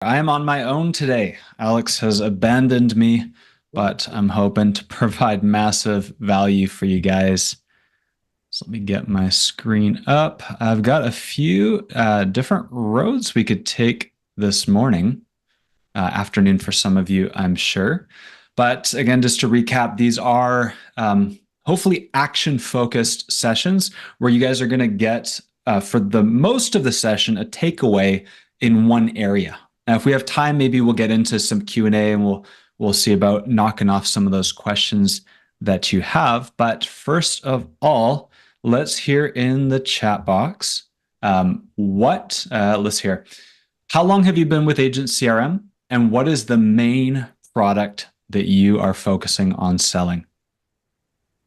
I am on my own today. Alex has abandoned me, but I'm hoping to provide massive value for you guys. So let me get my screen up. I've got a few different roads we could take this morning, afternoon for some of you, I'm sure. But again, just to recap, these are hopefully action-focused sessions where you guys are going to get, for the most of the session, a takeaway in one area. Now, if we have time, maybe we'll get into some Q&A and we'll see about knocking off some of those questions that you have. But first of all, let's hear in the chat box. Let's hear. How long have you been with Agent CRM? And what is the main product that you are focusing on selling?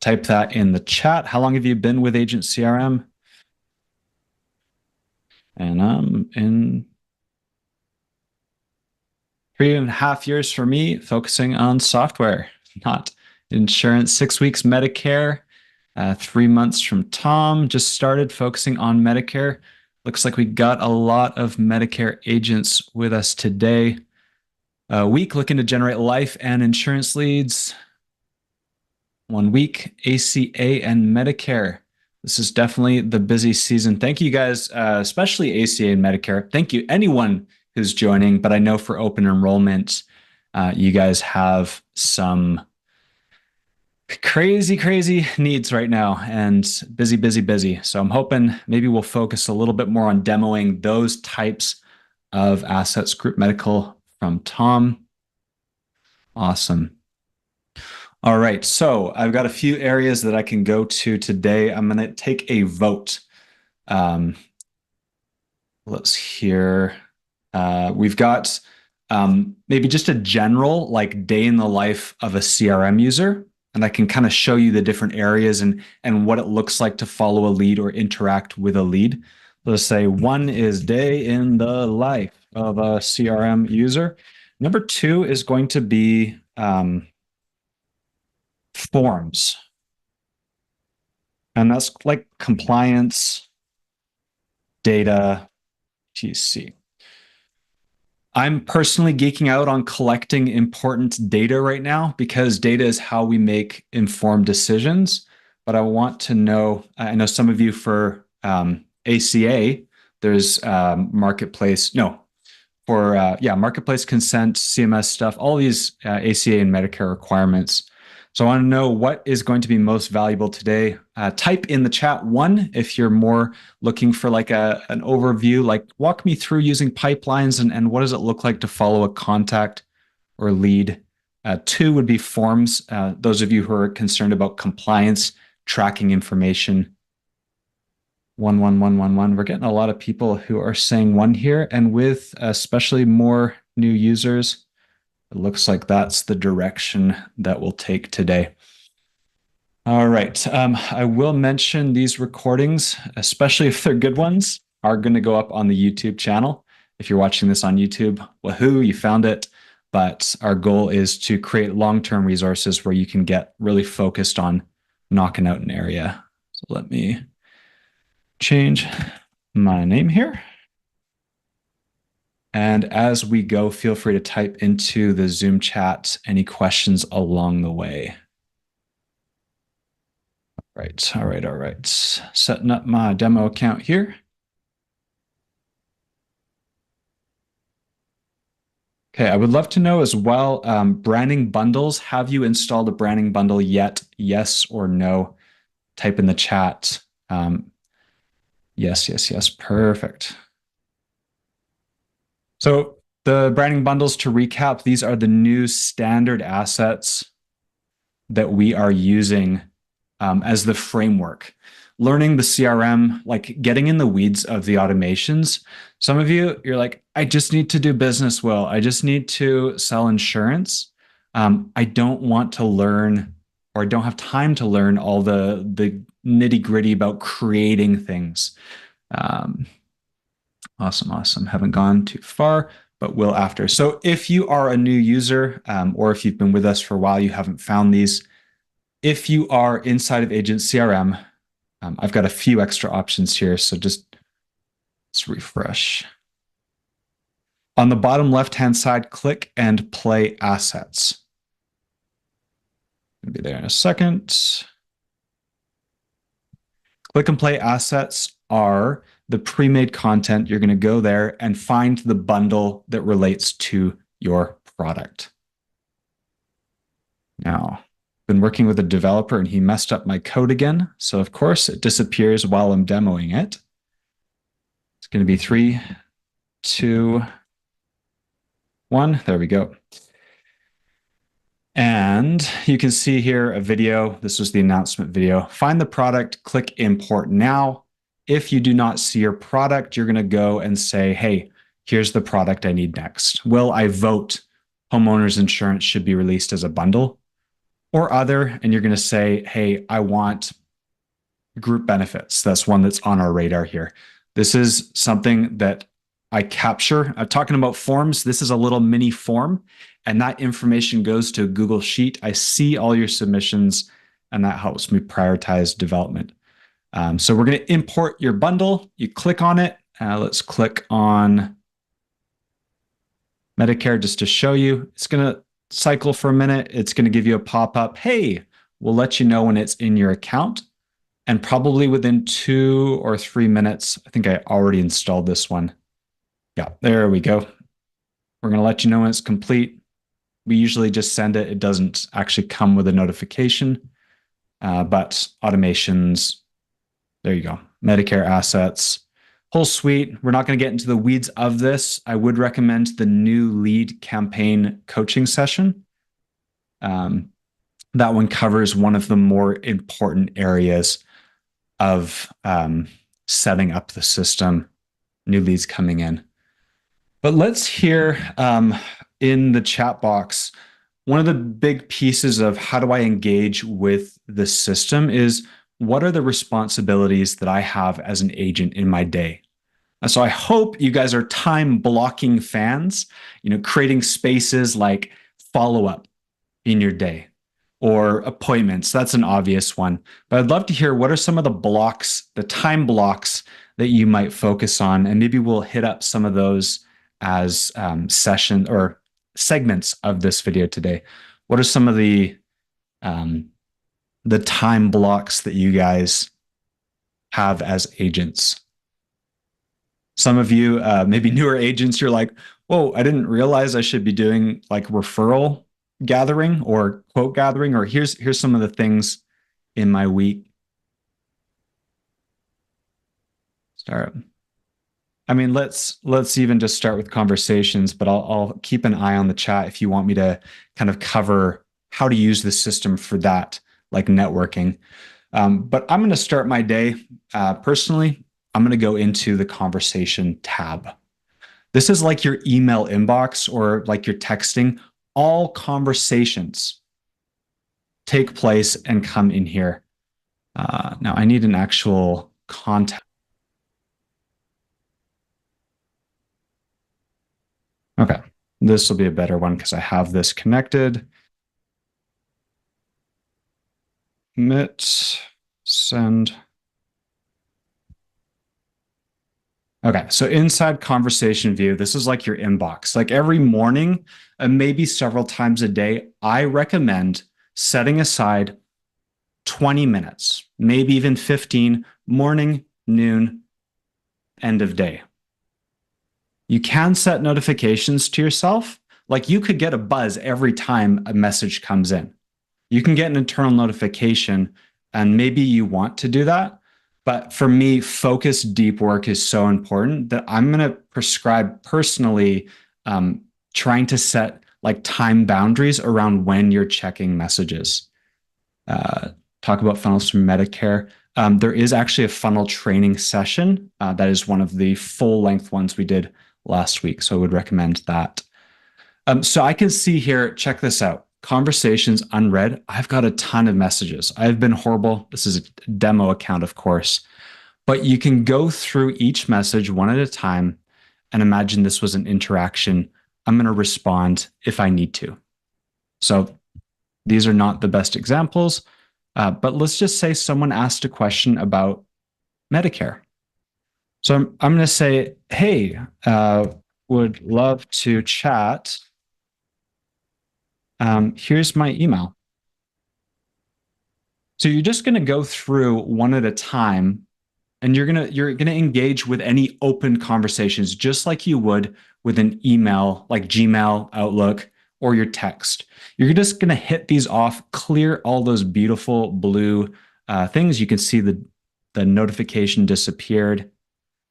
Type that in the chat. How long have you been with Agent CRM? And I'm in 3.5 years for me, focusing on software, not insurance. 6 weeks Medicare, 3 months from Tom. Just started focusing on Medicare. Looks like we got a lot of Medicare agents with us today. A week looking to generate life and insurance leads. 1 week, ACA and Medicare. This is definitely the busy season. Thank you guys, especially ACA and Medicare. Thank you, anyone who's joining. But I know for open enrollment, you guys have some crazy needs right now and busy. So I'm hoping maybe we'll focus a little bit more on demoing those types of assets. Group medical from Tom. Awesome. All right, so I've got a few areas that I can go to today. I'm going to take a vote. Let's hear. We've got maybe just a general like day in the life of a CRM user, and I can kind of show you the different areas and what it looks like to follow a lead or interact with a lead. Let's say 1 is day in the life of a CRM user. Number 2 is going to be forms. And that's like compliance, data, TC. I'm personally geeking out on collecting important data right now because data is how we make informed decisions. But I want to know, I know some of you for ACA, there's marketplace, no, for marketplace consent, CMS stuff, all these ACA and Medicare requirements. So I want to know what is going to be most valuable today. Type in the chat 1 if you're more looking for like an overview, like walk me through using pipelines and what does it look like to follow a contact or lead. 2 would be forms. Those of you who are concerned about compliance, tracking information. 1. We're getting a lot of people who are saying 1 here, and with especially more new users, it looks like that's the direction that we'll take today. All right. I will mention these recordings, especially if they're good ones, are going to go up on the YouTube channel. If you're watching this on YouTube, woohoo, you found it. But our goal is to create long-term resources where you can get really focused on knocking out an area. So let me change my name here. And as we go, feel free to type into the Zoom chat any questions along the way. All right. Setting up my demo account here. Okay, I would love to know as well, Branning bundles. Have you installed a Branning bundle yet? Yes or no? Type in the chat. Yes. Perfect. So the Branning bundles, to recap, these are the new standard assets that we are using as the framework. Learning the CRM, like getting in the weeds of the automations. Some of you, you're like, I just need to do business well. I just need to sell insurance. I don't want to learn, or I don't have time to learn all the nitty gritty about creating things. Awesome. Haven't gone too far, but will after. So if you are a new user, or if you've been with us for a while, you haven't found these. If you are inside of Agent CRM, I've got a few extra options here. So let's refresh. On the bottom left-hand side, click and play assets. I'll be there in a second. Click and play assets are the pre-made content. You're going to go there and find the bundle that relates to your product. Now, I've been working with a developer and he messed up my code again. So of course it disappears while I'm demoing it. It's going to be 3, 2, 1. There we go. And you can see here a video. This was the announcement video. Find the product, click import now. If you do not see your product, you're going to go and say, hey, here's the product I need next. Will I vote homeowners insurance should be released as a bundle or other? And you're going to say, hey, I want group benefits. That's one that's on our radar here. This is something that I capture. I'm talking about forms. This is a little mini form, and that information goes to a Google Sheet. I see all your submissions, and that helps me prioritize development. So we're going to import your bundle. You click on it. Let's click on Medicare just to show you. It's going to cycle for a minute. It's going to give you a pop-up. Hey, we'll let you know when it's in your account. And probably within 2 or 3 minutes, I think I already installed this one. Yeah, there we go. We're going to let you know when it's complete. We usually just send it. It doesn't actually come with a notification, but automations, there you go. Medicare assets, whole suite. We're not going to get into the weeds of this. I would recommend the new lead campaign coaching session. That one covers one of the more important areas of setting up the system, new leads coming in. But let's hear in the chat box, one of the big pieces of how do I engage with the system is what are the responsibilities that I have as an agent in my day? So I hope you guys are time blocking fans, creating spaces like follow-up in your day or appointments. That's an obvious one. But I'd love to hear what are some of the blocks, the time blocks that you might focus on, and maybe we'll hit up some of those as session or segments of this video today. What are some of the time blocks that you guys have as agents? Some of you, maybe newer agents, you're like, whoa, I didn't realize I should be doing like referral gathering or quote gathering, or here's some of the things in my week. Start. I mean, let's even just start with conversations, but I'll keep an eye on the chat if you want me to kind of cover how to use the system for that, like networking. But I'm going to start my day. Personally, I'm going to go into the conversation tab. This is like your email inbox or like your texting. All conversations take place and come in here. Now I need an actual contact. Okay, this will be a better one because I have this connected. Commit, send. Okay, so inside conversation view, this is like your inbox. Like every morning, and maybe several times a day, I recommend setting aside 20 minutes, maybe even 15, morning, noon, end of day. You can set notifications to yourself. Like you could get a buzz every time a message comes in. You can get an internal notification, and maybe you want to do that. But for me, focused deep work is so important that I'm going to prescribe personally trying to set like time boundaries around when you're checking messages. Talk about funnels from Medicare. There is actually a funnel training session. That is one of the full length ones we did last week. So I would recommend that. So I can see here, check this out. Conversations unread. I've got a ton of messages. I've been horrible. This is a demo account, of course, but you can go through each message one at a time and imagine this was an interaction. I'm going to respond if I need to. So these are not the best examples, but let's just say someone asked a question about Medicare. So I'm going to say, hey, would love to chat. Here's my email. So you're just going to go through one at a time, and you're gonna engage with any open conversations just like you would with an email like Gmail, Outlook, or your text. You're just gonna hit these off, clear all those beautiful blue things. You can see the notification disappeared.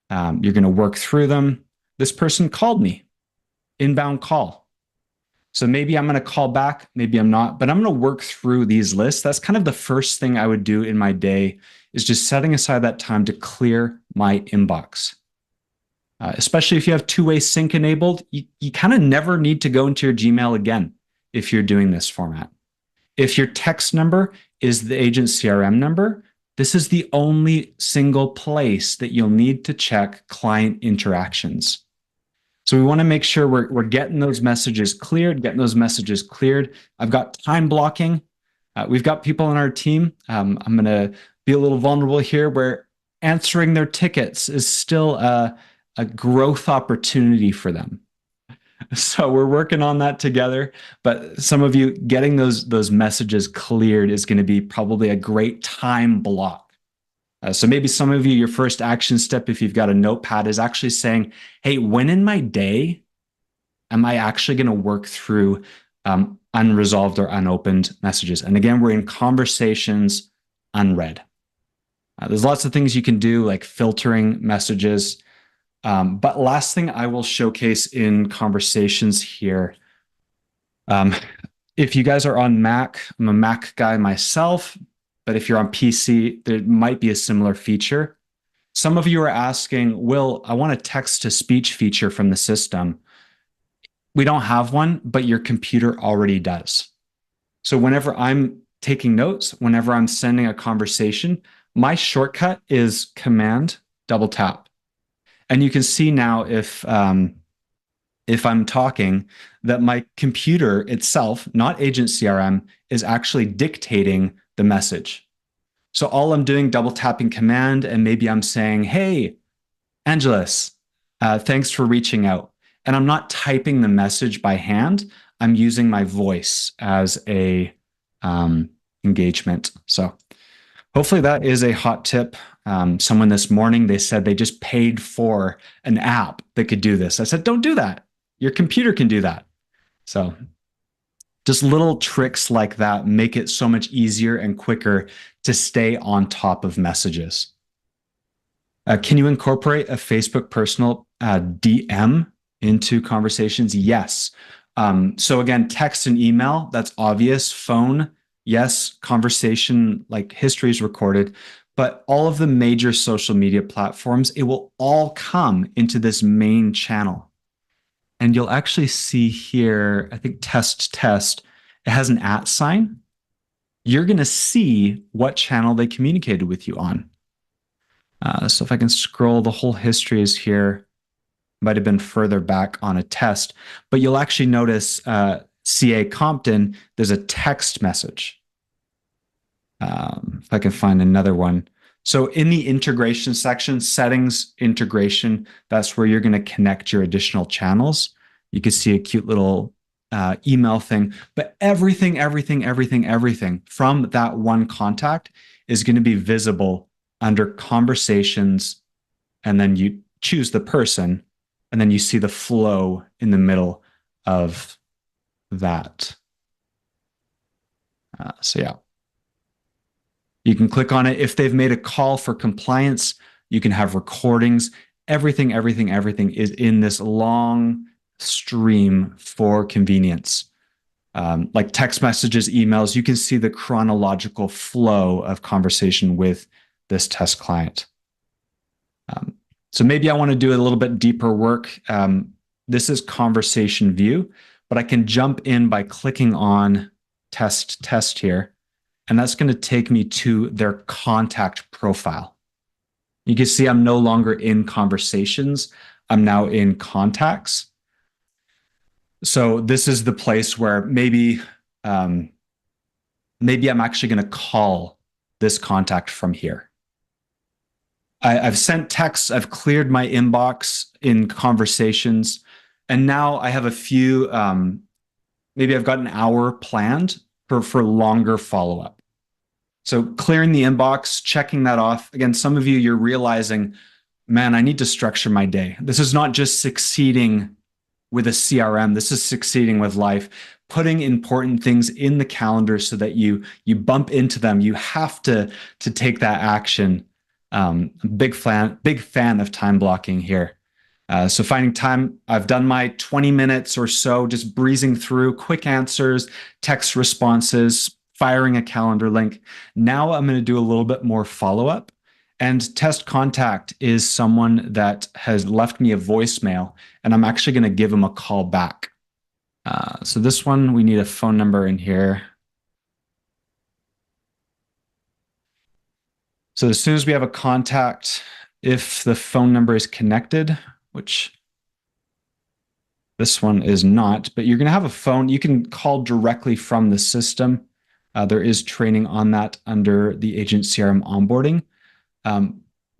You're gonna work through them. This person called me, inbound call. So maybe I'm going to call back, maybe I'm not, but I'm going to work through these lists. That's kind of the first thing I would do in my day, is just setting aside that time to clear my inbox. Especially if you have two-way sync enabled, you kind of never need to go into your Gmail again if you're doing this format. If your text number is the Agent CRM number, this is the only single place that you'll need to check client interactions. So we want to make sure we're getting those messages cleared, I've got time blocking. We've got people on our team. I'm going to be a little vulnerable here, where answering their tickets is still a growth opportunity for them. So we're working on that together. But some of you getting those messages cleared is going to be probably a great time block. So maybe some of you, your first action step, if you've got a notepad, is actually saying, hey, when in my day am I actually going to work through unresolved or unopened messages? And again, we're in conversations unread. There's lots of things you can do, like filtering messages. But last thing I will showcase in conversations here, if you guys are on Mac, I'm a Mac guy myself, but if you're on PC, there might be a similar feature. Some of you are asking, Will, I want a text-to-speech feature from the system. We don't have one, but your computer already does. So whenever I'm taking notes, whenever I'm sending a conversation, my shortcut is Command double tap. And you can see now if I'm talking, that my computer itself, not Agent CRM, is actually dictating the message. So all I'm doing, double tapping Command, and maybe I'm saying, hey, Angeles, thanks for reaching out. And I'm not typing the message by hand. I'm using my voice as a engagement. So hopefully that is a hot tip. Someone this morning, they said they just paid for an app that could do this. I said, don't do that. Your computer can do that. So just little tricks like that make it so much easier and quicker to stay on top of messages. Can you incorporate a Facebook personal DM into conversations? Yes. So again, text and email, that's obvious. Phone, yes. Conversation, like history is recorded. But all of the major social media platforms, it will all come into this main channel. And you'll actually see here, I think test, it has an @ sign. You're going to see what channel they communicated with you on. So if I can scroll, the whole history is here. Might have been further back on a test, but you'll actually notice CA Compton, there's a text message. If I can find another one. So in the integration section, settings, integration, that's where you're going to connect your additional channels. You can see a cute little email thing, but everything from that one contact is going to be visible under conversations. And then you choose the person, and then you see the flow in the middle of that. So yeah. You can click on it. If they've made a call for compliance, you can have recordings. Everything is in this long stream for convenience. Like text messages, emails, you can see the chronological flow of conversation with this test client. So maybe I want to do a little bit deeper work. This is conversation view, but I can jump in by clicking on test here. And that's going to take me to their contact profile. You can see I'm no longer in conversations. I'm now in contacts. So this is the place where maybe I'm actually going to call this contact from here. I've sent texts. I've cleared my inbox in conversations. And now I have a few, maybe I've got an hour planned for longer follow-up. So clearing the inbox, checking that off. Again, some of you, you're realizing, man, I need to structure my day. This is not just succeeding with a CRM. This is succeeding with life. Putting important things in the calendar so that you bump into them. You have to take that action. Big fan of time blocking here. So finding time, I've done my 20 minutes or so, just breezing through quick answers, text responses, firing a calendar link. Now I'm going to do a little bit more follow-up. And test contact is someone that has left me a voicemail, and I'm actually going to give them a call back. So this one, we need a phone number in here. So as soon as we have a contact, if the phone number is connected, which this one is not, but you're going to have a phone. You can call directly from the system. There is training on that under the Agent CRM onboarding.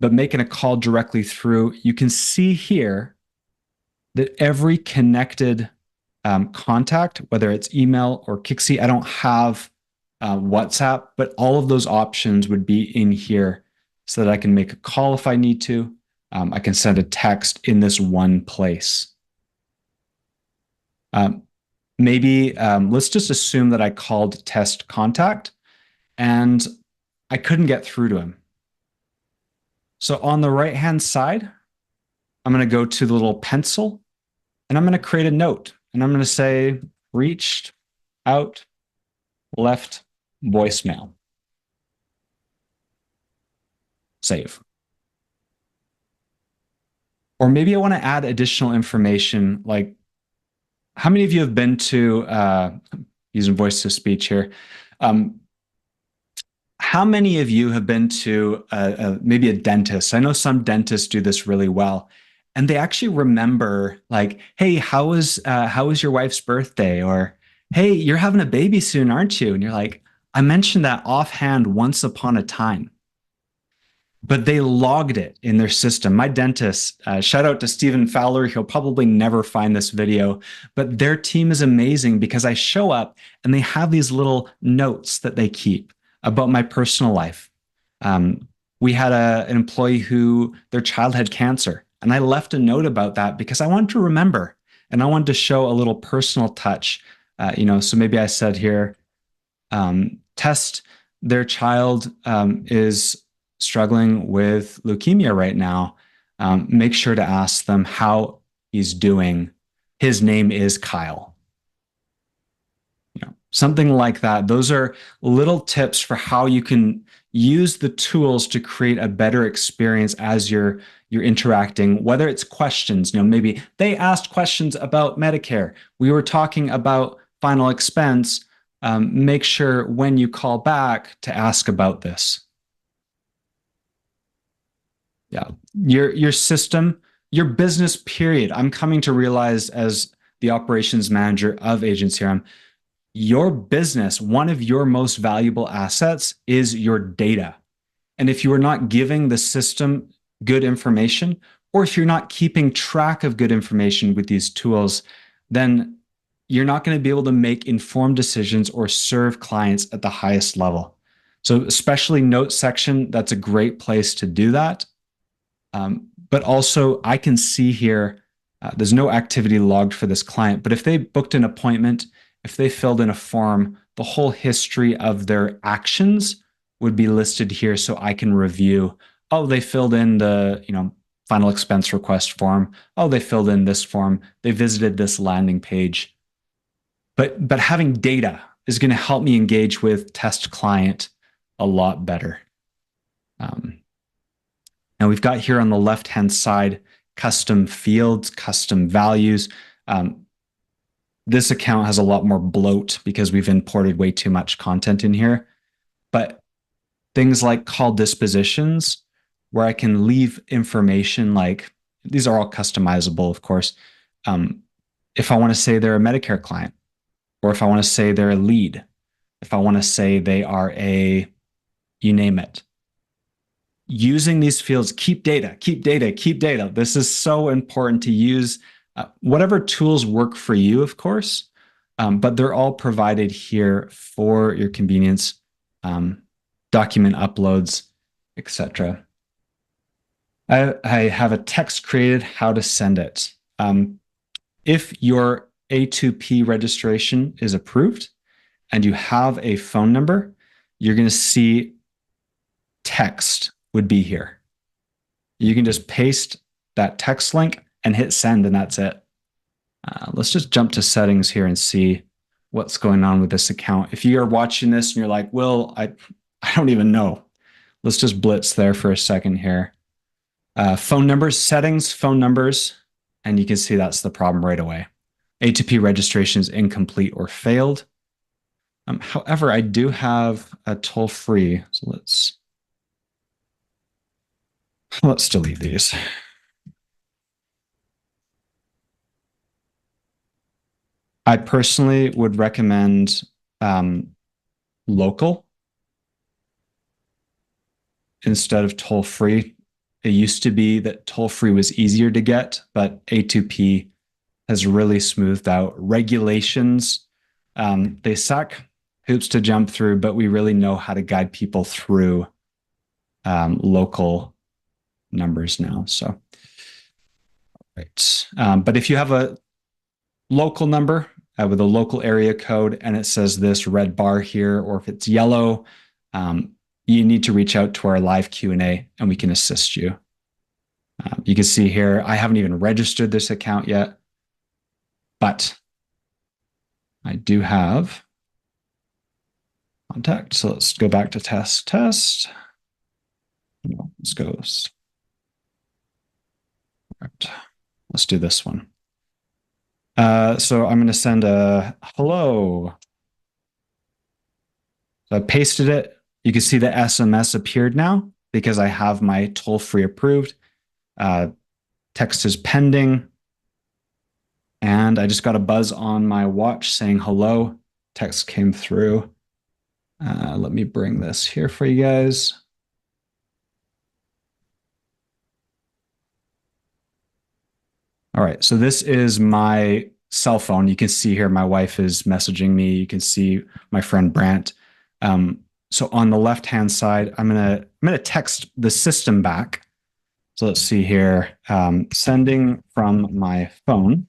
But making a call directly through, you can see here that every connected contact, whether it's email or Kixi, I don't have WhatsApp, but all of those options would be in here so that I can make a call if I need to. I can send a text in this one place. Maybe let's just assume that I called test contact and I couldn't get through to him. So on the right-hand side, I'm going to go to the little pencil and I'm going to create a note. And I'm going to say, reached out, left voicemail. Save. Or maybe I want to add additional information, like how many of you have been to, using voice to speech here, how many of you have been to maybe a dentist? I know some dentists do this really well. And they actually remember like, hey, how was your wife's birthday? Or, hey, you're having a baby soon, aren't you? And you're like, I mentioned that offhand once upon a time. But they logged it in their system. My dentist, shout out to Stephen Fowler. He'll probably never find this video, but their team is amazing because I show up and they have these little notes that they keep about my personal life. We had an employee who their child had cancer, and I left a note about that because I wanted to remember and I wanted to show a little personal touch. So maybe I said here, test their child is struggling with leukemia right now. Make sure to ask them how he's doing. His name is Kyle. Something like that. Those are little tips for how you can use the tools to create a better experience as you're interacting, whether it's questions, maybe they asked questions about Medicare. We were talking about final expense. Make sure when you call back to ask about this. Yeah, your system, your business period. I'm coming to realize as the operations manager of Agent CRM, your business, one of your most valuable assets is your data. And if you are not giving the system good information, or if you're not keeping track of good information with these tools, then you're not going to be able to make informed decisions or serve clients at the highest level. So especially notes section, that's a great place to do that. But also I can see here, there's no activity logged for this client, but if they booked an appointment, if they filled in a form, the whole history of their actions would be listed here so I can review. Oh, they filled in the, final expense request form. Oh, they filled in this form. They visited this landing page. But having data is going to help me engage with test client a lot better. Now we've got here on the left-hand side, custom fields, custom values. This account has a lot more bloat because we've imported way too much content in here. But things like call dispositions, where I can leave information like, these are all customizable, of course. If I want to say they're a Medicare client, or if I want to say they're a lead, if I want to say they are you name it. Using these fields, keep data, keep data, keep data. This is so important to use Whatever tools work for you, of course, but they're all provided here for your convenience. Document uploads, etc. I have a text created, how to send it. If your A2P registration is approved and you have a phone number, you're going to see text would be here. You can just paste that text link and hit send, and that's it. Let's just jump to settings here and see what's going on with this account. If you are watching this and you're like, Will, I don't even know. Let's just blitz there for a second here. Phone numbers, settings, phone numbers, and you can see that's the problem right away. A2P registration is incomplete or failed. However, I do have a toll-free, so let's delete these. I personally would recommend local instead of toll-free. It used to be that toll-free was easier to get, but A2P has really smoothed out regulations. They suck, hoops to jump through, but we really know how to guide people through local numbers now. So, right. But if you have a local number with a local area code and it says this red bar here, or if it's yellow, you need to reach out to our live Q&A and we can assist you. You can see here, I haven't even registered this account yet, but I do have contact. So let's go back to test. Let's go. Right. Let's do this one. So I'm going to send a hello. So I pasted it. You can see the SMS appeared now because I have my toll-free approved. Text is pending. And I just got a buzz on my watch saying hello. Text came through. Let me bring this here for you guys. All right, so this is my cell phone. You can see here my wife is messaging me. You can see my friend Brant. So on the left-hand side, I'm gonna text the system back. So let's see here, sending from my phone.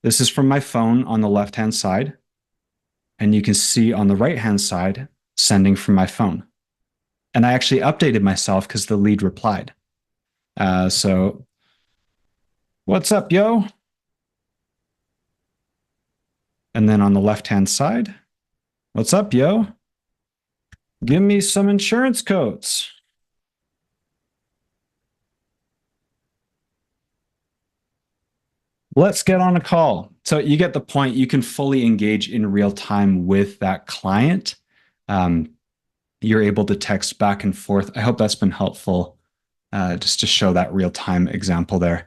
This is from my phone on the left-hand side. And you can see on the right-hand side, sending from my phone. And I actually updated myself because the lead replied. So what's up, yo? And then on the left-hand side, what's up, yo? Give me some insurance codes. Let's get on a call. So you get the point. You can fully engage in real time with that client. You're able to text back and forth. I hope that's been helpful just to show that real time example there.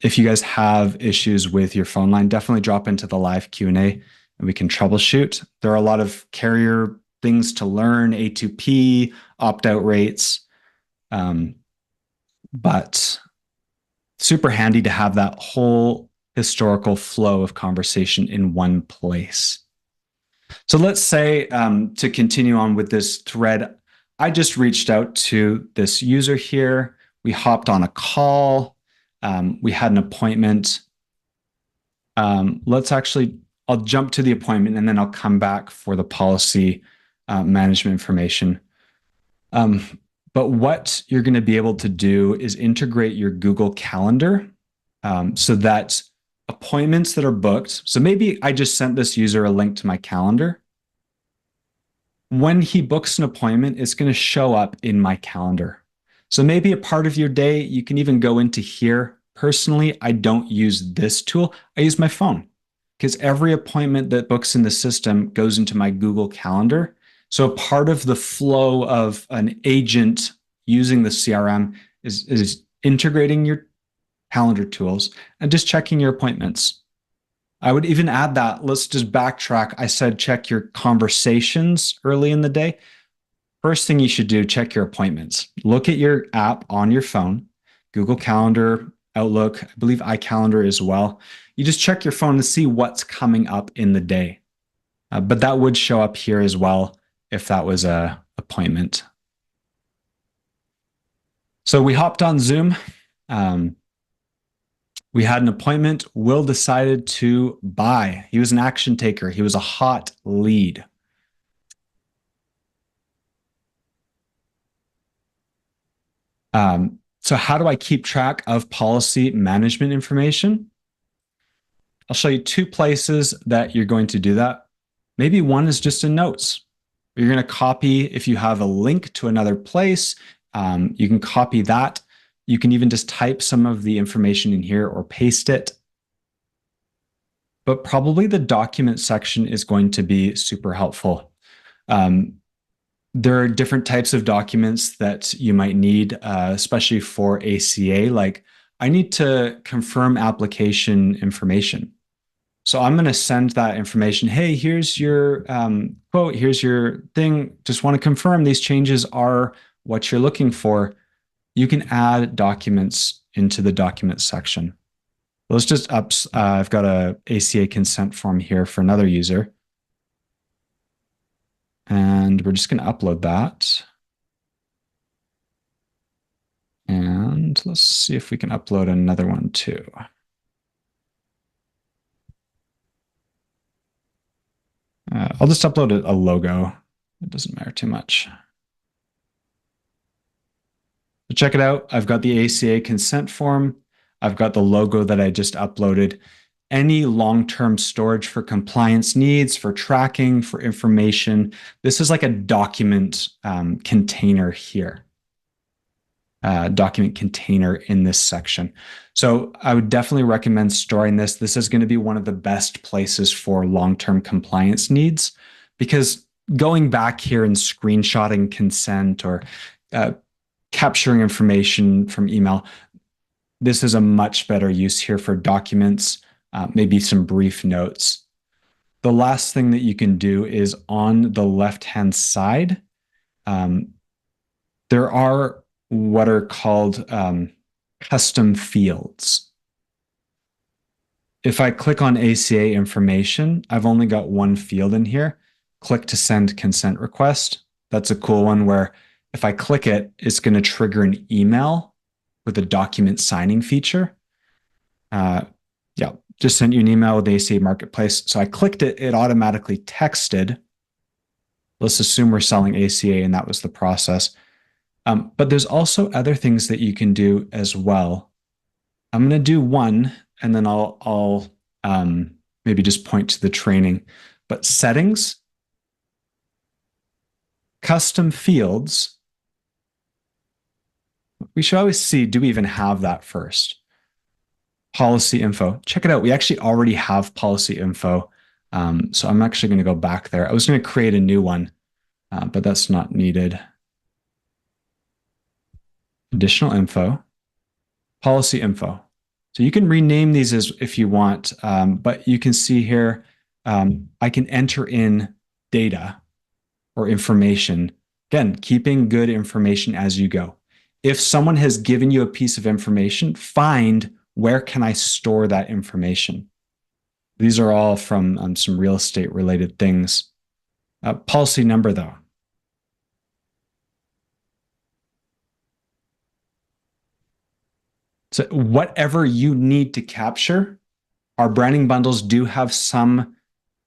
If you guys have issues with your phone line, definitely drop into the live Q&A and we can troubleshoot. There are a lot of carrier things to learn, A2P, opt-out rates, but super handy to have that whole historical flow of conversation in one place. So let's say to continue on with this thread, I just reached out to this user here. We hopped on a call. We had an appointment. I'll jump to the appointment and then I'll come back for the policy management information. But what you're going to be able to do is integrate your Google Calendar so that appointments that are booked, so maybe I just sent this user a link to my calendar. When he books an appointment, it's going to show up in my calendar. So maybe a part of your day, you can even go into here. Personally, I don't use this tool. I use my phone because every appointment that books in the system goes into my Google Calendar. So part of the flow of an agent using the CRM is integrating your calendar tools and just checking your appointments. I would even add that. Let's just backtrack. I said check your conversations early in the day. First thing you should do, check your appointments. Look at your app on your phone, Google Calendar, Outlook, I believe iCalendar as well. You just check your phone to see what's coming up in the day. But that would show up here as well if that was a appointment. So we hopped on Zoom. We had an appointment. Will decided to buy. He was an action taker. He was a hot lead. So how do I keep track of policy management information? I'll show you two places that you're going to do that. Maybe one is just in notes. You're going to copy, if you have a link to another place, you can copy that. You can even just type some of the information in here or paste it. But probably the document section is going to be super helpful. There are different types of documents that you might need, especially for ACA. Like, I need to confirm application information. So I'm going to send that information. Hey, here's your quote. Here's your thing. Just want to confirm these changes are what you're looking for. You can add documents into the document section. Let's just I've got a ACA consent form here for another user. And we're just going to upload that. And let's see if we can upload another one too. I'll just upload a logo. It doesn't matter too much. So check it out. I've got the ACA consent form. I've got the logo that I just uploaded. Any long-term storage for compliance needs, for tracking, for information. This is like a document container here. Document container in this section. So I would definitely recommend storing this. This is going to be one of the best places for long-term compliance needs, because going back here and screenshotting consent or capturing information from email, this is a much better use here for documents, maybe some brief notes. The last thing that you can do is on the left-hand side, there are what are called custom fields. If I click on ACA information, I've only got one field in here. Click to send consent request. That's a cool one where if I click it, it's going to trigger an email with a document signing feature. Yeah, just sent you an email with the ACA Marketplace. So I clicked it, it automatically texted. Let's assume we're selling ACA and that was the process. But there's also other things that you can do as well. I'm going to do one, and then I'll maybe just point to the training. But settings, custom fields, we should always see, do we even have that first? Policy info. Check it out. We actually already have policy info. So I'm actually going to go back there. I was going to create a new one, but that's not needed. Additional info, policy info. So you can rename these as if you want, but you can see here, I can enter in data or information. Again, keeping good information as you go. If someone has given you a piece of information, find where can I store that information. These are all from some real estate related things. Policy number though. So whatever you need to capture, our branding bundles do have some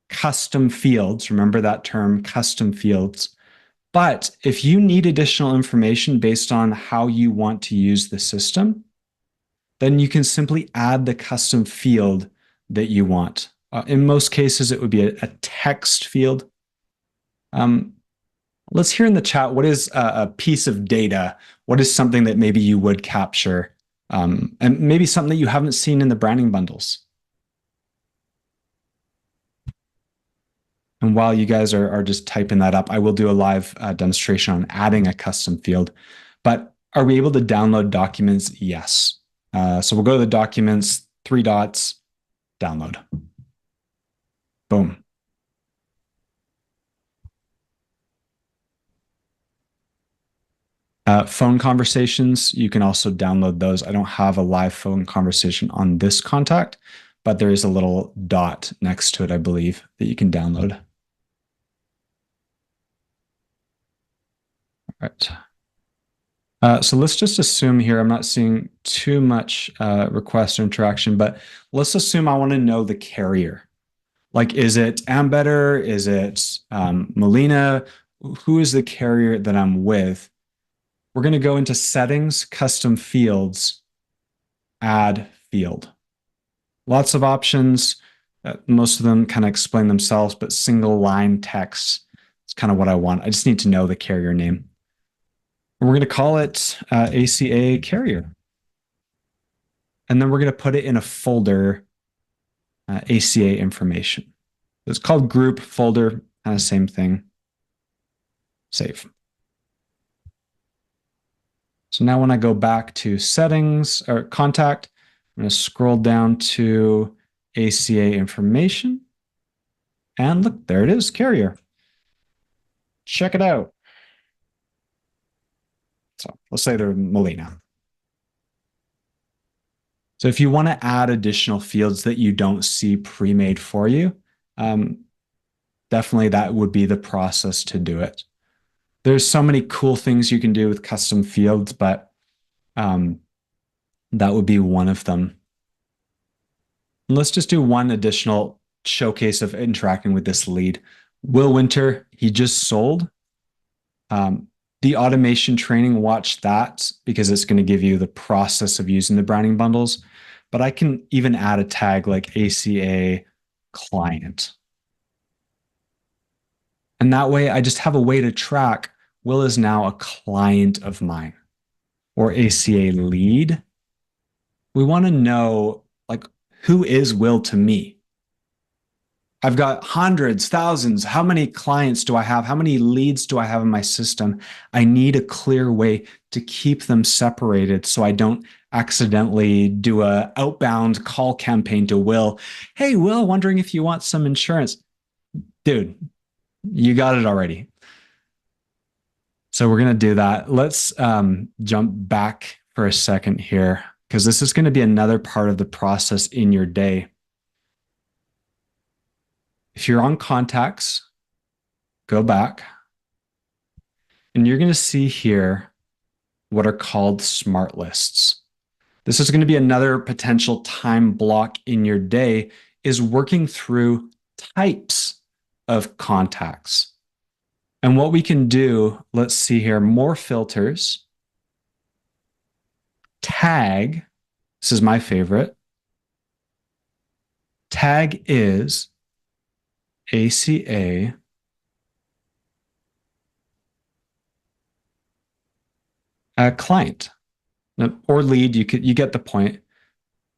custom fields. Remember that term, custom fields. But if you need additional information based on how you want to use the system, then you can simply add the custom field that you want. In most cases, it would be a text field. Let's hear in the chat, what is a piece of data? What is something that maybe you would capture? And maybe something that you haven't seen in the branding bundles. And while you guys are just typing that up, I will do a live demonstration on adding a custom field. But are we able to download documents? Yes. So we'll go to the documents, 3 dots, download. Boom. Phone conversations, you can also download those. I don't have a live phone conversation on this contact, but there is a little dot next to it, I believe, that you can download. All right. So let's just assume here, I'm not seeing too much request or interaction, but let's assume I want to know the carrier. Like, is it Ambetter? Is it Molina? Who is the carrier that I'm with? We're going to go into settings, custom fields, add field. Lots of options. Most of them kind of explain themselves, but single line text is kind of what I want. I just need to know the carrier name. And we're going to call it ACA carrier. And then we're going to put it in a folder, ACA information. It's called group folder, kind of same thing. Save. So now when I go back to settings or contact, I'm going to scroll down to ACA information. And look, there it is, carrier. Check it out. So let's say they're Molina. So if you want to add additional fields that you don't see pre-made for you, definitely that would be the process to do it. There's so many cool things you can do with custom fields, but that would be one of them. And let's just do one additional showcase of interacting with this lead. Will Winter, he just sold. The automation training, watch that because it's going to give you the process of using the Branning bundles. But I can even add a tag like ACA client. And that way I just have a way to track Will is now a client of mine or ACA lead. We want to know like who is Will to me? I've got hundreds, thousands. How many clients do I have? How many leads do I have in my system? I need a clear way to keep them separated so I don't accidentally do a outbound call campaign to Will. Hey, Will, wondering if you want some insurance. Dude, you got it already. So we're going to do that. Let's jump back for a second here because this is going to be another part of the process in your day. If you're on contacts, go back and you're going to see here what are called smart lists. This is going to be another potential time block in your day is working through types of contacts. And what we can do, let's see here, more filters, tag, this is my favorite, tag is ACA client or lead. You get the point.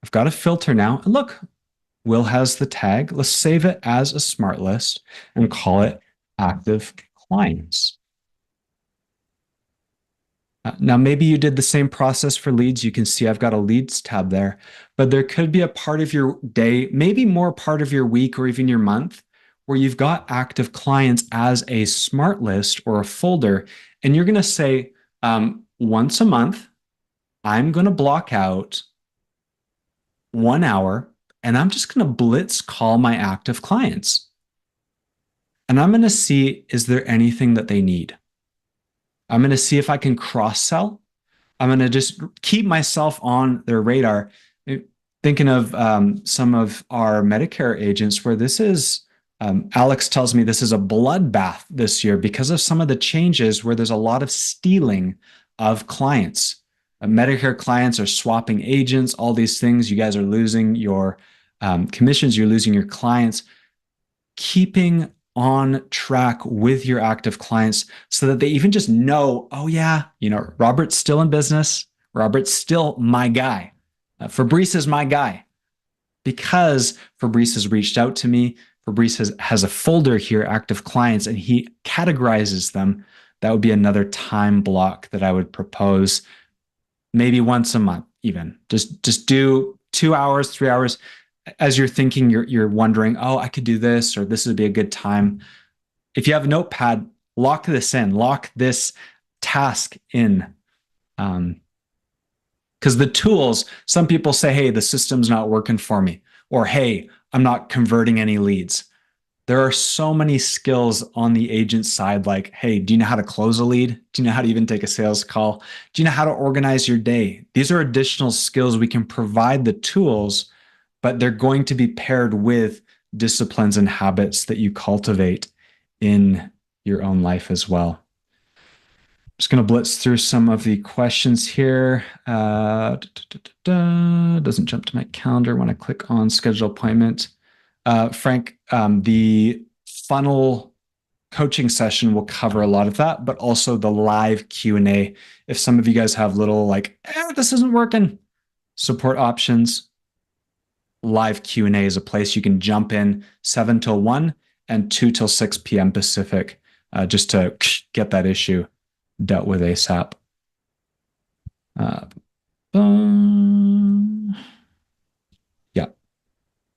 I've got a filter now. And look, Will has the tag. Let's save it as a smart list and call it active clients. Now, maybe you did the same process for leads. You can see I've got a leads tab there, but there could be a part of your day, maybe more part of your week or even your month, where you've got active clients as a smart list or a folder, and you're going to say, once a month, I'm going to block out 1 hour, and I'm just going to blitz call my active clients. And I'm going to see, is there anything that they need? I'm going to see if I can cross-sell. I'm going to just keep myself on their radar. Thinking of some of our Medicare agents where this is, Alex tells me this is a bloodbath this year because of some of the changes where there's a lot of stealing of clients. Medicare clients are swapping agents, all these things. You guys are losing your commissions, you're losing your clients. Keeping on track with your active clients so that they even just know, oh yeah, Robert's still in business. Robert's still my guy. Fabrice is my guy. Because Fabrice has reached out to me, Fabrice has a folder here, active clients, and he categorizes them. That would be another time block that I would propose, maybe once a month even. Just do 2 hours, 3 hours. As you're thinking, you're wondering, oh, I could do this, or this would be a good time. If you have a notepad, lock this in, lock this task in. Because the tools, some people say, hey, the system's not working for me, or hey, I'm not converting any leads. There are so many skills on the agent side, like, hey, do you know how to close a lead? Do you know how to even take a sales call? Do you know how to organize your day? These are additional skills. We can provide the tools, but they're going to be paired with disciplines and habits that you cultivate in your own life as well. Just going to blitz through some of the questions here. Doesn't jump to my calendar when I click on schedule appointment. Frank, the funnel coaching session will cover a lot of that, but also the live Q&A. If some of you guys have little like, this isn't working, support options, live Q&A is a place you can jump in 7 till 1 and 2 till 6 p.m. Pacific, just to get that issue dealt with ASAP. Yeah.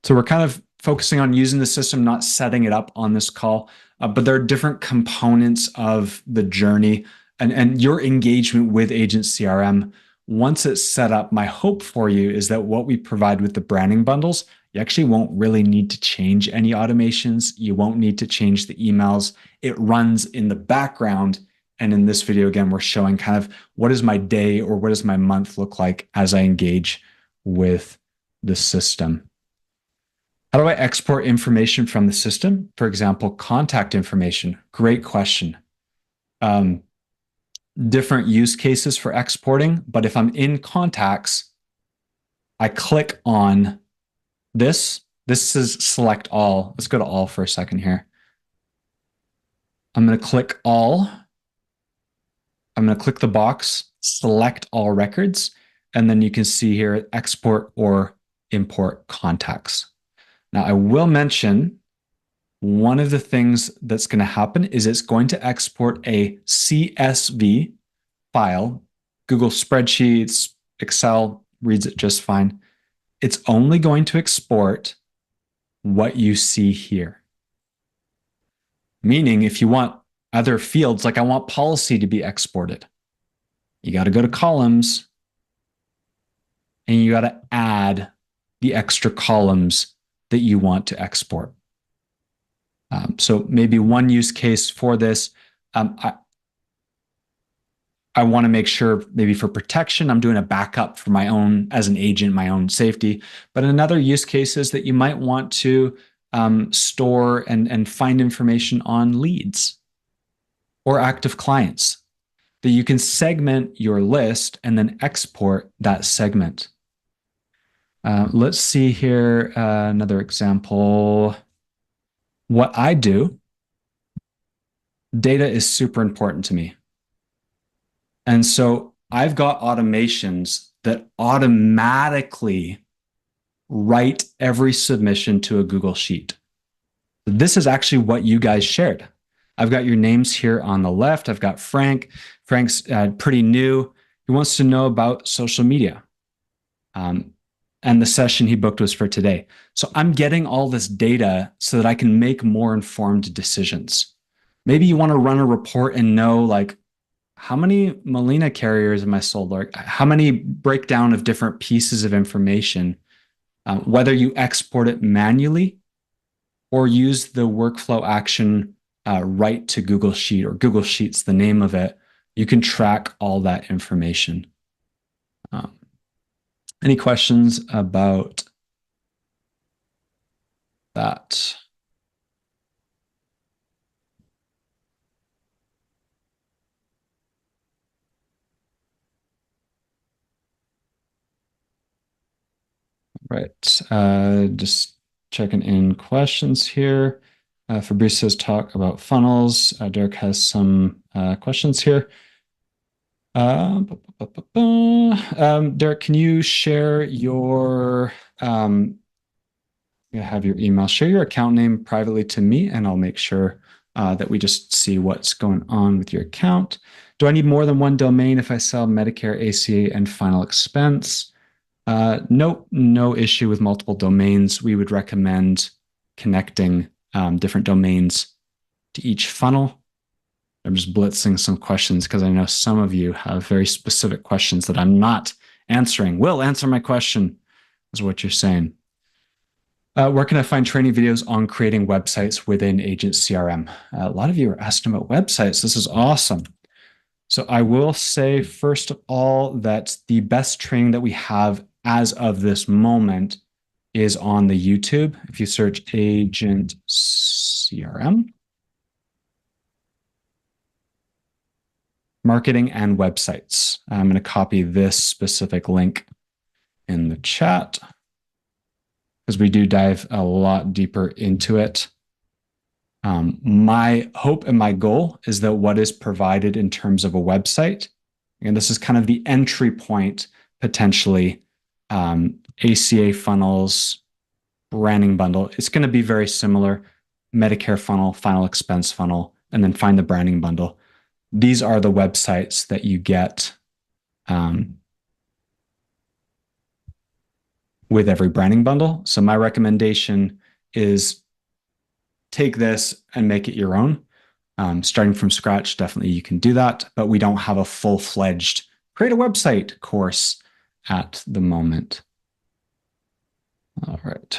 So we're kind of focusing on using the system, not setting it up on this call, but there are different components of the journey and your engagement with Agent CRM. Once it's set up, my hope for you is that what we provide with the Branning bundles, you actually won't really need to change any automations. You won't need to change the emails. It runs in the background. And in this video, again, we're showing kind of what does my day or what does my month look like as I engage with the system. How do I export information from the system? For example, contact information. Great question. Different use cases for exporting, but if I'm in contacts, I click on this. This is select all. Let's go to all for a second here. I'm going to click all. I'm going to click the box, select all records, and then you can see here, export or import contacts. Now, I will mention one of the things that's going to happen is it's going to export a CSV file. Google Spreadsheets, Excel reads it just fine. It's only going to export what you see here. Meaning, if you want other fields, like I want policy to be exported, you got to go to columns and you got to add the extra columns that you want to export. So maybe one use case for this, I want to make sure maybe for protection, I'm doing a backup for my own, as an agent, my own safety. But another use case is that you might want to store and find information on leads or active clients, that you can segment your list and then export that segment. Let's see here, another example. What I do, data is super important to me. And so I've got automations that automatically write every submission to a Google Sheet. This is actually what you guys shared. I've got your names here on the left. I've got Frank. Frank's pretty new. He wants to know about social media. And the session he booked was for today. So I'm getting all this data so that I can make more informed decisions. Maybe you want to run a report and know, like, how many Molina carriers am I sold? Or how many breakdown of different pieces of information, whether you export it manually or use the workflow action right to Google Sheet, or Google Sheets, the name of it, you can track all that information. Any questions about that? Right. Just checking in questions here. Fabrice says talk about funnels. Derek has some questions here. Derek, can you share your, I have your email, share your account name privately to me, and I'll make sure that we just see what's going on with your account. Do I need more than one domain if I sell Medicare, ACA, and final expense? Nope, no issue with multiple domains. We would recommend connecting different domains to each funnel. I'm just blitzing some questions because I know some of you have very specific questions that I'm not answering. Will, answer my question, is what you're saying. Where can I find training videos on creating websites within Agent CRM? A lot of you are asking about websites. This is awesome. So I will say, first of all, that the best training that we have as of this moment is on the YouTube. If you search Agent CRM, marketing and websites. I'm going to copy this specific link in the chat because we do dive a lot deeper into it. My hope and my goal is that what is provided in terms of a website, and this is kind of the entry point potentially, ACA funnels, Branning bundle, it's going to be very similar. Medicare funnel, final expense funnel, and then find the Branning bundle. These are the websites that you get with every Branning bundle. So my recommendation is take this and make it your own. Starting from scratch, definitely you can do that, but we don't have a full-fledged create a website course at the moment. All right.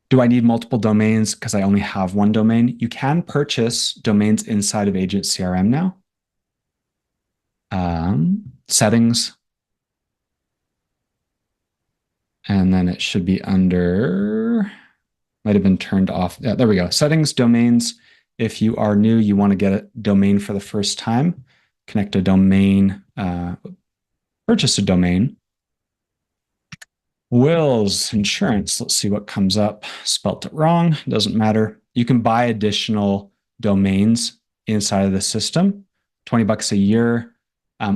Do I need multiple domains because I only have one domain? You can purchase domains inside of Agent CRM now. Settings. And then it should be under, might have been turned off. Yeah, there we go. Settings, domains. If you are new, you want to get a domain for the first time, connect a domain, purchase a domain. Will's insurance. Let's see what comes up. Spelt it wrong. Doesn't matter. You can buy additional domains inside of the system, $20 a year,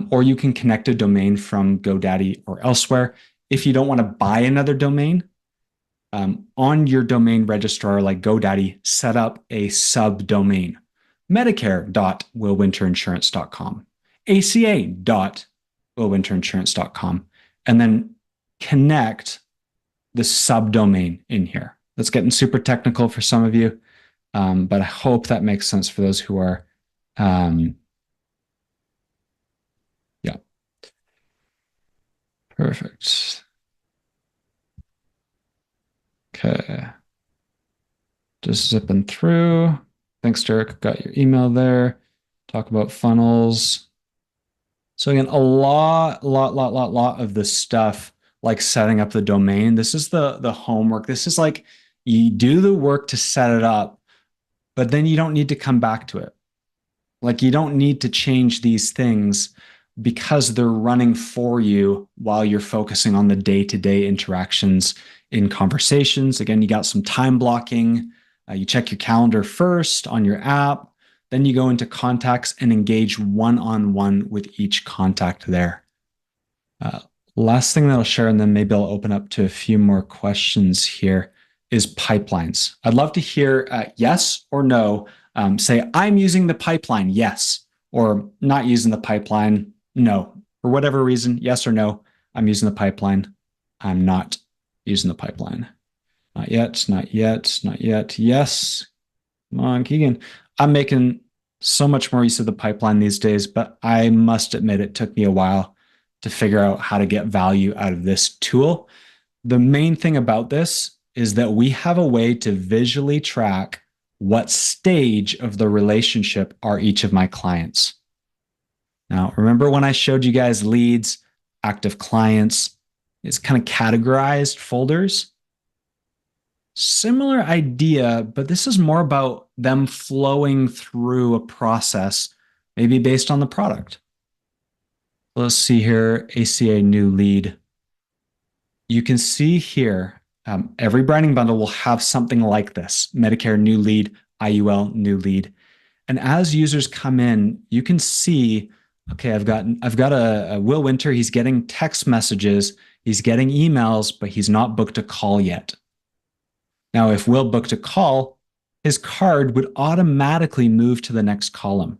or you can connect a domain from GoDaddy or elsewhere. If you don't want to buy another domain, on your domain registrar like GoDaddy, set up a subdomain, medicare.willwinterinsurance.com, aca.willwinterinsurance.com, and then connect the subdomain in here. That's getting super technical for some of you, but I hope that makes sense for those who are, yeah. Perfect. Okay. Just zipping through. Thanks, Derek. Got your email there. Talk about funnels. So again, a lot of the stuff like setting up the domain. This is the homework. This is like you do the work to set it up, but then you don't need to come back to it. Like you don't need to change these things because they're running for you while you're focusing on the day-to-day interactions in conversations. Again, you got some time blocking. You check your calendar first on your app. Then you go into contacts and engage one-on-one with each contact there. Last thing that I'll share, and then maybe I'll open up to a few more questions here, is pipelines. I'd love to hear yes or no. Say, I'm using the pipeline, yes, or not using the pipeline, no. For whatever reason, yes or no, I'm using the pipeline. I'm not using the pipeline. Not yet, not yet, not yet. Yes. Come on, Keegan. I'm making so much more use of the pipeline these days, but I must admit it took me a while to figure out how to get value out of this tool. The main thing about this is that we have a way to visually track what stage of the relationship are each of my clients. Now, remember when I showed you guys leads, active clients, it's kind of categorized folders? Similar idea, but this is more about them flowing through a process, maybe based on the product. Let's see here, ACA new lead. You can see here, every Branning bundle will have something like this: Medicare new lead, IUL new lead. And as users come in, you can see, okay, I've got a Will Winter. He's getting text messages, he's getting emails, but he's not booked a call yet. Now, if Will booked a call, his card would automatically move to the next column.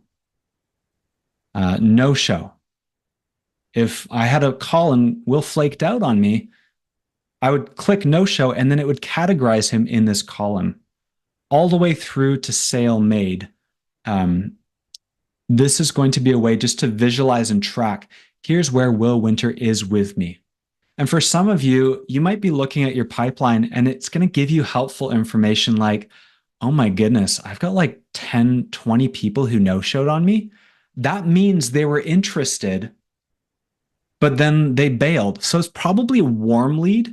No show. If I had a call and Will flaked out on me, I would click no show, and then it would categorize him in this column all the way through to sale made. This is going to be a way just to visualize and track. Here's where Will Winter is with me. And for some of you, you might be looking at your pipeline and it's going to give you helpful information like, oh my goodness, I've got like 10, 20 people who no-showed on me. That means they were interested, but then they bailed. So it's probably a warm lead,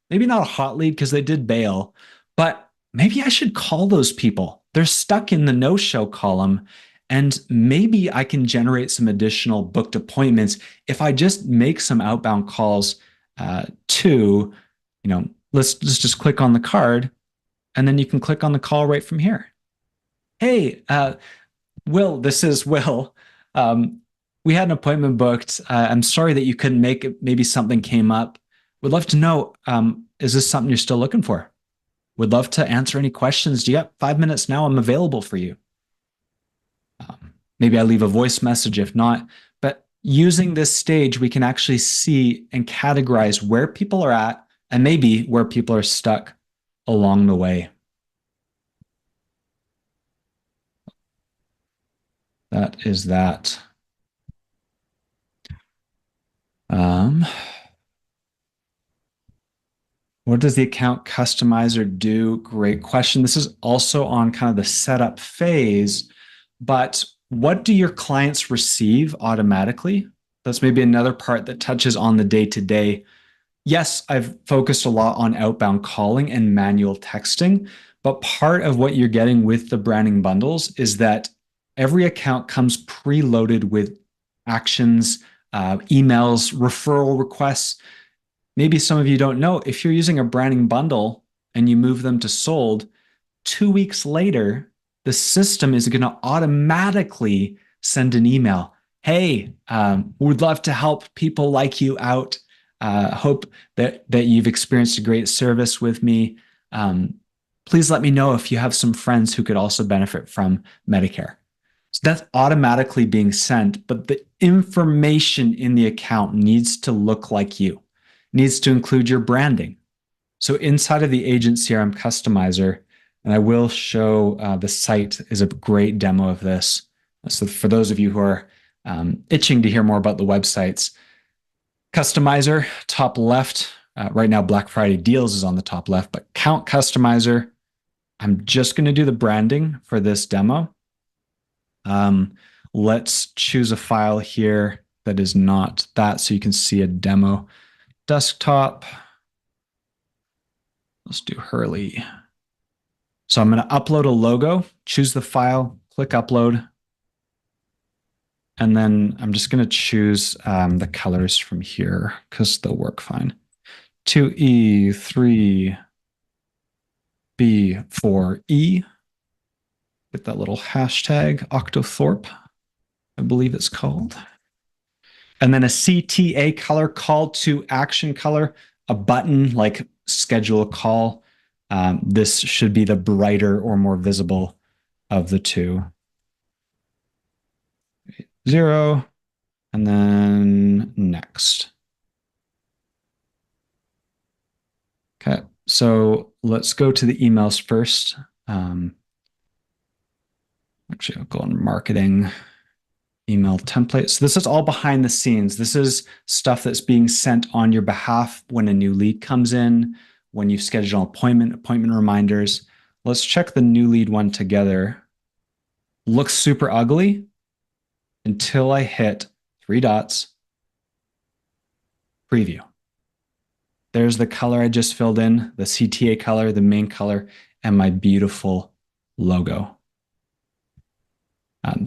maybe not a hot lead because they did bail, but maybe I should call those people. They're stuck in the no-show column. And maybe I can generate some additional booked appointments if I just make some outbound calls to, let's just click on the card, and then you can click on the call right from here. Hey, Will, this is Will. We had an appointment booked. I'm sorry that you couldn't make it. Maybe something came up. Would love to know, is this something you're still looking for? Would love to answer any questions. Do you have 5 minutes now? I'm available for you. Maybe I leave a voice message if not, but using this stage, we can actually see and categorize where people are at and maybe where people are stuck along the way. That is that. What does the account customizer do? Great question. This is also on kind of the setup phase, but what do your clients receive automatically? That's maybe another part that touches on the day-to-day. Yes, I've focused a lot on outbound calling and manual texting, but part of what you're getting with the Branning bundles is that every account comes preloaded with actions, emails, referral requests. Maybe some of you don't know, if you're using a Branning bundle and you move them to sold, 2 weeks later, the system is going to automatically send an email. Hey, we'd love to help people like you out. Hope that you've experienced a great service with me. Please let me know if you have some friends who could also benefit from Medicare. So that's automatically being sent, but the information in the account needs to look like you, needs to include your branding. So inside of the Agent CRM customizer, and I will show the site is a great demo of this. So for those of you who are itching to hear more about the websites, customizer, top left. Right now, Black Friday deals is on the top left, but count customizer. I'm just going to do the branding for this demo. Let's choose a file here that is not that, so you can see a demo. Desktop. Let's do Hurley. So I'm going to upload a logo, choose the file, click upload. And then I'm just going to choose the colors from here because they'll work fine. 2E, 3B, 4E. Get that little hashtag, Octothorpe, I believe it's called. And then a CTA color, call to action color, a button like schedule a call. This should be the brighter or more visible of the two. 0, and then next. Okay, so let's go to the emails first. Actually, I'll go on marketing, email templates. So this is all behind the scenes. This is stuff that's being sent on your behalf when a new lead comes in, when you schedule an appointment reminders. Let's check the new lead one together. Looks super ugly until I hit 3 dots, preview. There's the color I just filled in, the CTA color, the main color, and my beautiful logo.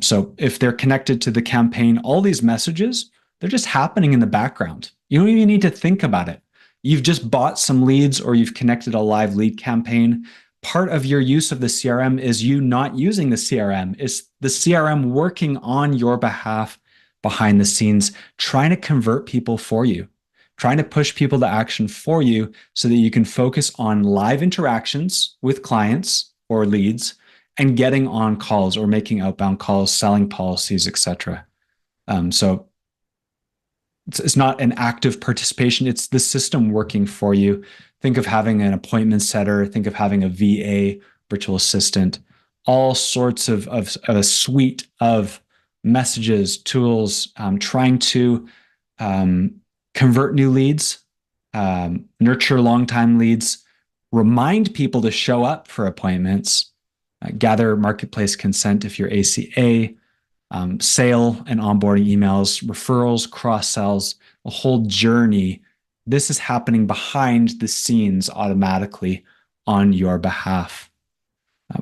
So if they're connected to the campaign, all these messages, they're just happening in the background. You don't even need to think about it. You've just bought some leads or you've connected a live lead campaign. Part of your use of the CRM is you not using the CRM. It's the CRM working on your behalf behind the scenes, trying to convert people for you, trying to push people to action for you so that you can focus on live interactions with clients or leads and getting on calls or making outbound calls, selling policies, etc. So it's not an active participation. It's the system working for you. Think of having an appointment setter. Think of having a VA, virtual assistant, all sorts of a suite of messages, tools, trying to convert new leads, nurture long-time leads, remind people to show up for appointments, gather marketplace consent if you're ACA, sale and onboarding emails, referrals, cross-sells, a whole journey. This is happening behind the scenes automatically on your behalf.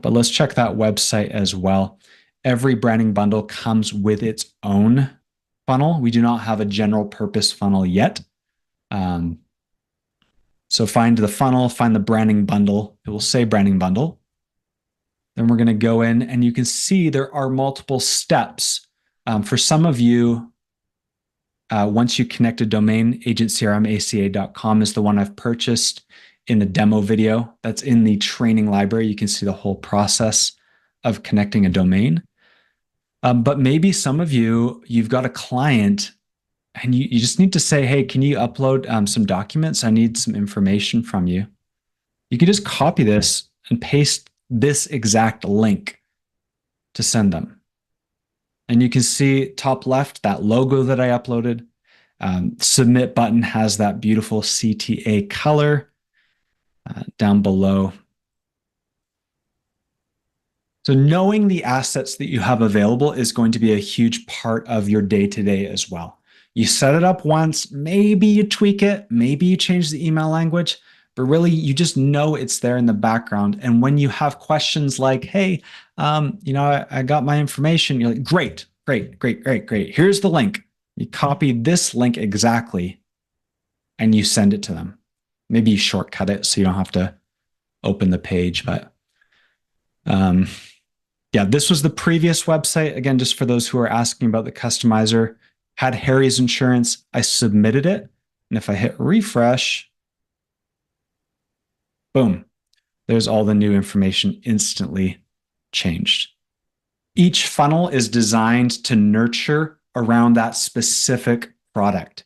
But let's check that website as well. Every branding bundle comes with its own funnel. We do not have a general purpose funnel yet. So find the funnel, find the branding bundle. It will say branding bundle. Then we're going to go in and you can see there are multiple steps. For some of you, once you connect a domain, agentcrmaca.com is the one I've purchased in the demo video. That's in the training library. You can see the whole process of connecting a domain. But maybe some of you, you've got a client and you just need to say, hey, can you upload some documents? I need some information from you. You can just copy this and paste this exact link to send them. And you can see top left, that logo that I uploaded. Submit button has that beautiful CTA color down below. So knowing the assets that you have available is going to be a huge part of your day-to-day as well. You set it up once, maybe you tweak it, maybe you change the email language, but really you just know it's there in the background. And when you have questions like, hey, I got my information, you're like, great. Here's the link. You copy this link exactly and you send it to them. Maybe you shortcut it so you don't have to open the page, but yeah, this was the previous website. Again, just for those who are asking about the customizer, had Harry's insurance. I submitted it. And if I hit refresh, boom, there's all the new information instantly changed. Each funnel is designed to nurture around that specific product.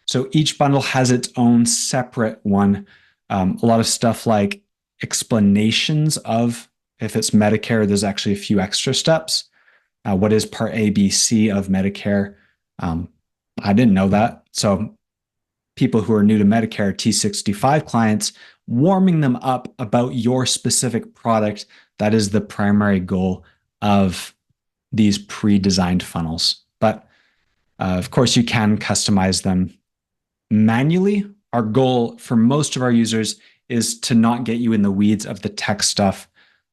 So each bundle has its own separate one. A lot of stuff like explanations of, if it's Medicare, there's actually a few extra steps. What is Part A, B, C of Medicare? I didn't know that. So people who are new to Medicare, T65 clients, warming them up about your specific product. That is the primary goal of these pre-designed funnels. But of course, you can customize them manually. Our goal for most of our users is to not get you in the weeds of the tech stuff.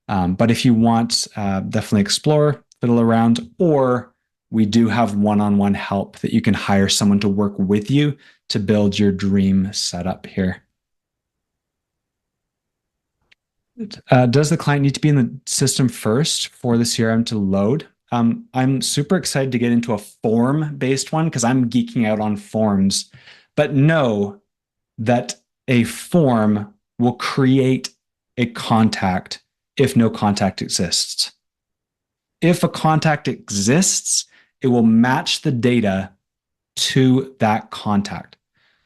But if you want, definitely explore, fiddle around, or we do have one-on-one help that you can hire someone to work with you to build your dream setup here. Does the client need to be in the system first for the CRM to load? I'm super excited to get into a form-based one because I'm geeking out on forms, but know that a form will create a contact if no contact exists. If a contact exists, it will match the data to that contact.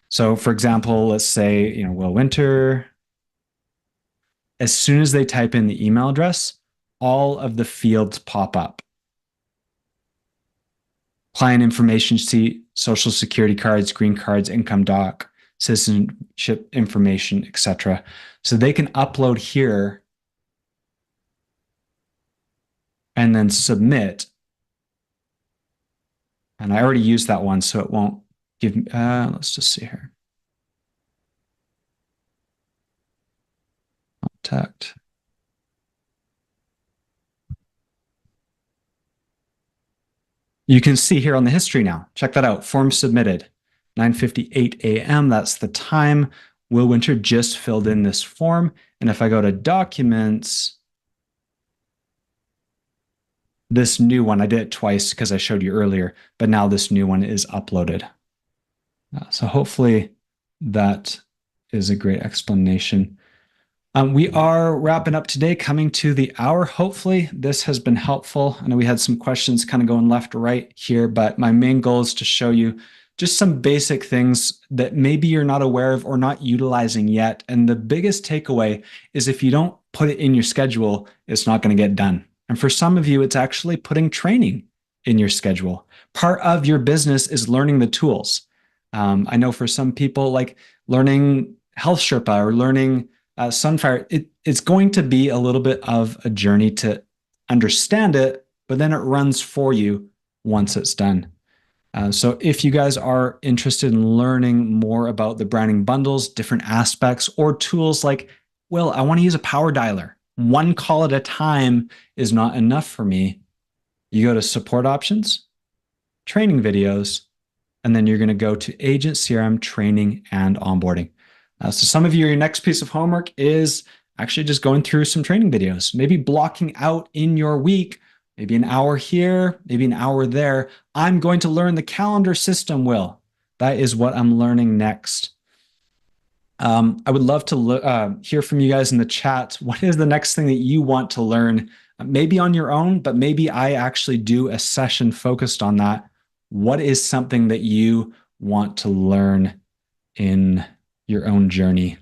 So for example, let's say, Will Winter. As soon as they type in the email address, all of the fields pop up. Client information sheet, social security cards, green cards, income doc, citizenship information, etc. So they can upload here and then submit. And I already used that one, so it won't give me, let's just see here. Contact. You can see here on the history now. Check that out. Form submitted, 9:58 a.m. That's the time. Will Winter just filled in this form. And if I go to documents, this new one, I did it twice because I showed you earlier, but now this new one is uploaded. So hopefully that is a great explanation. We are wrapping up today, coming to the hour. Hopefully this has been helpful. I know we had some questions kind of going left or right here, but my main goal is to show you just some basic things that maybe you're not aware of or not utilizing yet. And the biggest takeaway is if you don't put it in your schedule, it's not going to get done. And for some of you, it's actually putting training in your schedule. Part of your business is learning the tools. I know for some people, like learning Health Sherpa or learning Sunfire, it's going to be a little bit of a journey to understand it, but then it runs for you once it's done. So if you guys are interested in learning more about the Branning bundles, different aspects, or tools like, well, I want to use a power dialer. One call at a time is not enough for me. You go to support options, training videos, and then you're going to go to Agent CRM training and onboarding. So some of you, your next piece of homework is actually just going through some training videos, maybe blocking out in your week, maybe an hour here, maybe an hour there. I'm going to learn the calendar system, Will. That is what I'm learning next. I would love to hear from you guys in the chat. What is the next thing that you want to learn? Maybe on your own, but maybe I actually do a session focused on that. What is something that you want to learn in your own journey?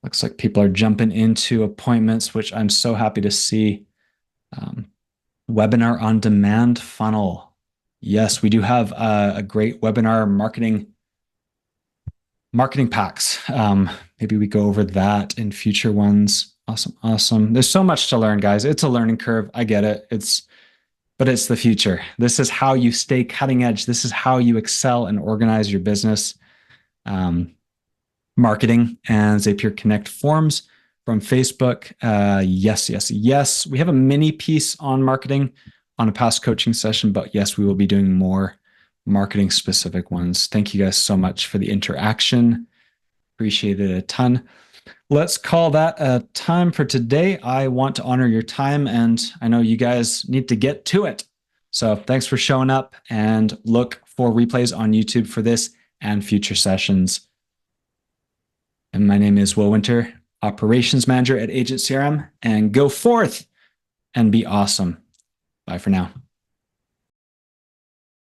Looks like people are jumping into appointments, which I'm so happy to see. Webinar on demand funnel. Yes, we do have a great webinar marketing packs. Maybe we go over that in future ones. Awesome. There's so much to learn, guys. It's a learning curve. I get it. But it's the future. This is how you stay cutting edge. This is how you excel and organize your business. Marketing and Zapier Connect forms from Facebook. Yes. We have a mini piece on marketing on a past coaching session, but yes, we will be doing more marketing specific ones. Thank you guys so much for the interaction. Appreciate it a ton. Let's call that a time for today. I want to honor your time, and I know you guys need to get to it. So thanks for showing up, and look for replays on YouTube for this and future sessions. And my name is Will Winter, Operations Manager at Agent CRM, and go forth and be awesome. Bye for now.